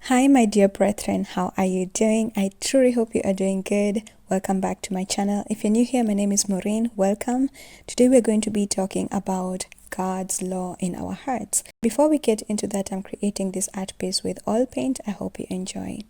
Hi, my dear brethren, how are you doing? I truly hope you are doing good. Welcome back to my channel. If you're new here, my name is Maureen. Welcome. Today we're going to be talking about God's law in our hearts. Before we get into that, I'm creating this art piece with oil paint. I hope you enjoy.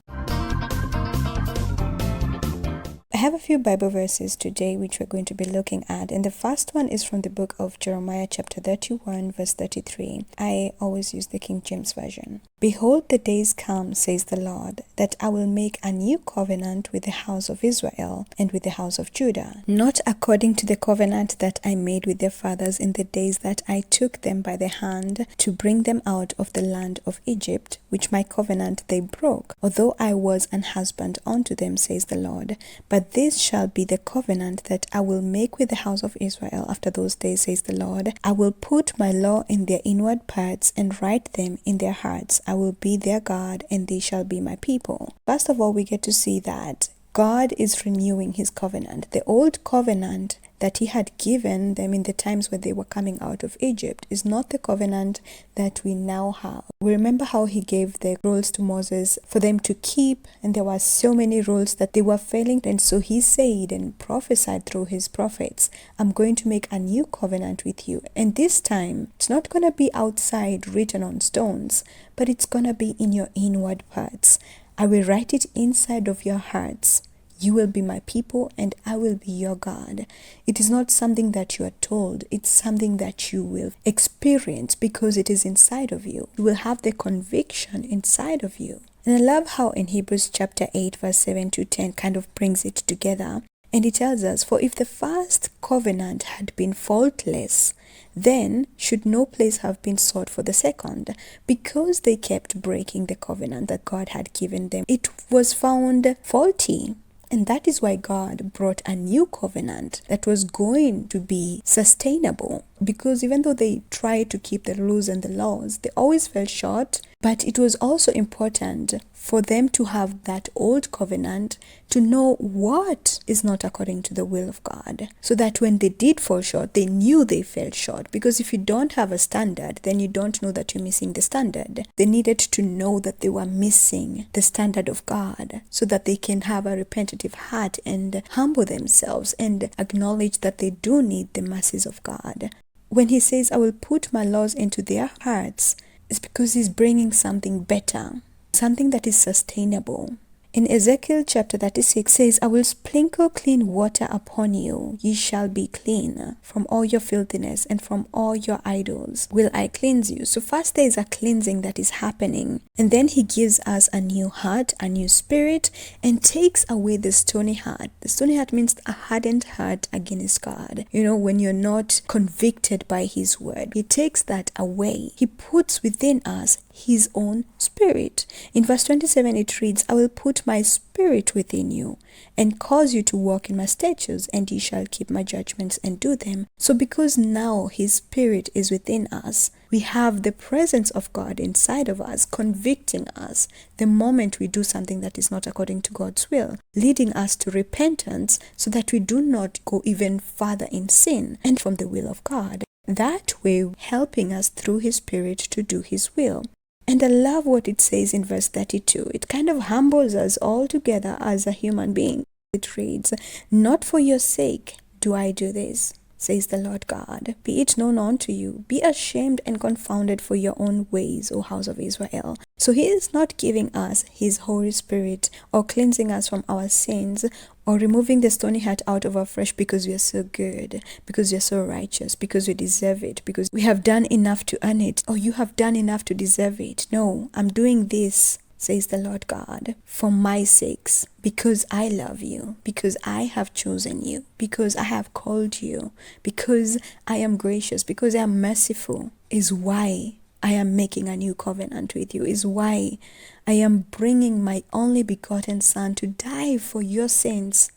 I have a few Bible verses today which we're going to be looking at, and the first one is from the book of Jeremiah chapter 31 verse 33. I always use the King James Version. Behold, the days come, says the Lord, that I will make a new covenant with the house of Israel and with the house of Judah, not according to the covenant that I made with their fathers in the days that I took them by the hand to bring them out of the land of Egypt, which my covenant they broke, although I was an husband unto them, says the Lord. But this shall be the covenant that I will make with the house of Israel after those days, says the Lord. I will put my law in their inward parts and write them in their hearts. I will be their God, and they shall be my people. First of all, we get to see that God is renewing his covenant. The old covenant that he had given them in the times when they were coming out of Egypt is not the covenant that we now have. We remember how he gave the rules to Moses for them to keep, and there were so many rules that they were failing, and so he said and prophesied through his prophets, I'm going to make a new covenant with you, and this time it's not going to be outside written on stones, but it's going to be in your inward parts. I will write it inside of your hearts. You will be my people and I will be your God. It is not something that you are told. It's something that you will experience because it is inside of you. You will have the conviction inside of you. And I love how in Hebrews chapter 8 verse 7 to 10 kind of brings it together. And it tells us, for if the first covenant had been faultless, then should no place have been sought for the second, because they kept breaking the covenant that God had given them. It was found faulty. And that is why God brought a new covenant that was going to be sustainable. Because even though they tried to keep the rules and the laws, they always fell short. But it was also important for them to have that old covenant to know what is not according to the will of God. So that when they did fall short, they knew they fell short. Because if you don't have a standard, then you don't know that you're missing the standard. They needed to know that they were missing the standard of God so that they can have a repentative heart and humble themselves and acknowledge that they do need the mercies of God. When he says, I will put my laws into their hearts, it's because he's bringing something better, something that is sustainable. In Ezekiel chapter 36 says, I will sprinkle clean water upon you. Ye shall be clean from all your filthiness, and from all your idols will I cleanse you. So first there is a cleansing that is happening. And then he gives us a new heart, a new spirit, and takes away the stony heart. The stony heart means a hardened heart against God. You know, when you're not convicted by his word, he takes that away. He puts within us his own spirit. In verse 27 it reads, I will put my spirit within you and cause you to walk in my statutes, and ye shall keep my judgments and do them. So because now his spirit is within us, we have the presence of God inside of us, convicting us the moment we do something that is not according to God's will, leading us to repentance so that we do not go even further in sin and from the will of God. That way helping us through his spirit to do his will. And I love what it says in verse 32. It kind of humbles us all together as a human being. It reads, not for your sake do I do this, says the Lord God. Be it known unto you. Be ashamed and confounded for your own ways, O house of Israel. So he is not giving us his Holy Spirit or cleansing us from our sins or removing the stony heart out of our flesh because we are so good, because we are so righteous, because we deserve it, because we have done enough to earn it, or you have done enough to deserve it. No, I'm doing this, says the Lord God, for my sakes, because I love you, because I have chosen you, because I have called you, because I am gracious, because I am merciful, is why I am making a new covenant with you, is why I am bringing my only begotten Son to die for your sins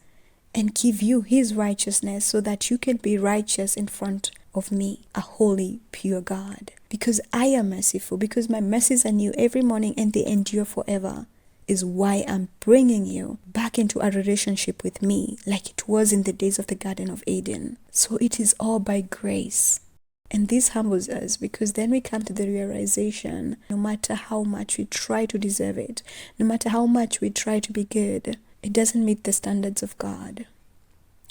and give you his righteousness so that you can be righteous in front of me, a holy, pure God. Because I am merciful, because my mercies are new every morning and they endure forever, is why I'm bringing you back into a relationship with me like it was in the days of the Garden of Eden. So it is all by grace. And this humbles us because then we come to the realization, no matter how much we try to deserve it, no matter how much we try to be good, it doesn't meet the standards of God.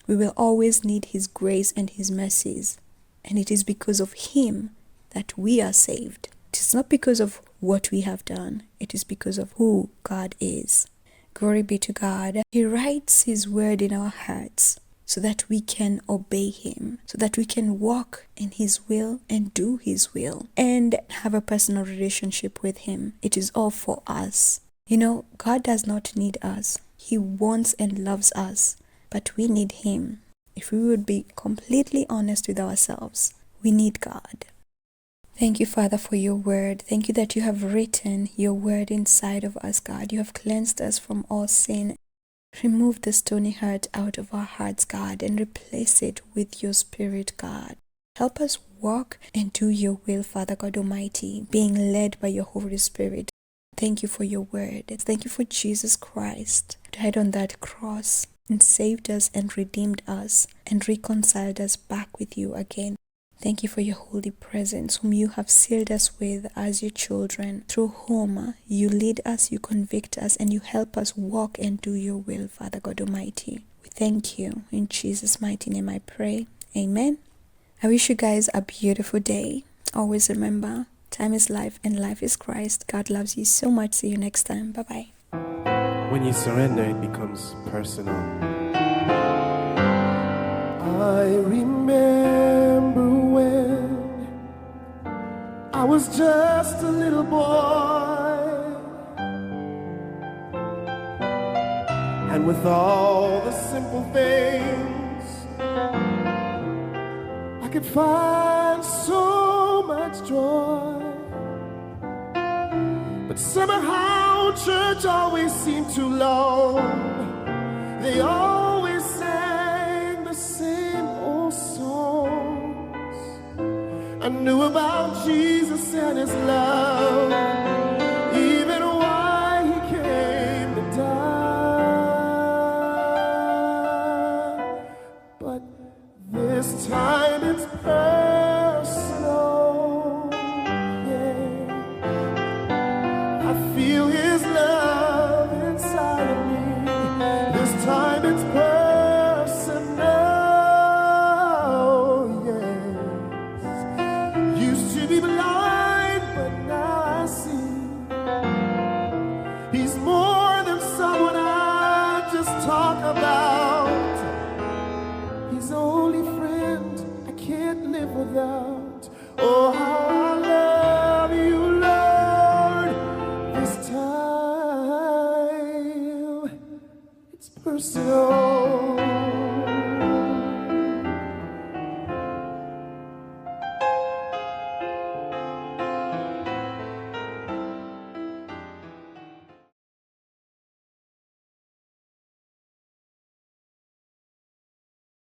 We will always need His grace and His mercies. And it is because of Him that we are saved. It is not because of what we have done. It is because of who God is. Glory be to God. He writes His word in our hearts so that we can obey Him, so that we can walk in His will and do His will and have a personal relationship with Him. It is all for us. You know, God does not need us. He wants and loves us, but we need Him. If we would be completely honest with ourselves, we need God. Thank you, Father, for your word. Thank you that you have written your word inside of us, God. You have cleansed us from all sin. Remove the stony heart out of our hearts, God, and replace it with your Spirit, God. Help us walk and do your will, Father God Almighty, being led by your Holy Spirit. Thank you for your word. Thank you for Jesus Christ, who died on that cross and saved us and redeemed us and reconciled us back with you again. Thank you for your holy presence, whom you have sealed us with as your children, through whom you lead us, you convict us, and you help us walk and do your will, Father God Almighty. We thank you. In Jesus' mighty name I pray. Amen. I wish you guys a beautiful day. Always remember, time is life and life is Christ. God loves you so much. See you next time. Bye-bye. When you surrender, it becomes personal. I remember when I was just a little boy, and with all the simple things I could find so much joy. But somehow church always seemed too long. They always sang the same old songs. I knew about Jesus and His love, even why He came to die. But this time it's personal, yeah. I feel His love inside of me. This time it's personal, yes. Used to be blind, but now I see. He's more than someone I just talk about. He's the only friend I can't live without. Oh, how I love you, Lord. This time it's personal.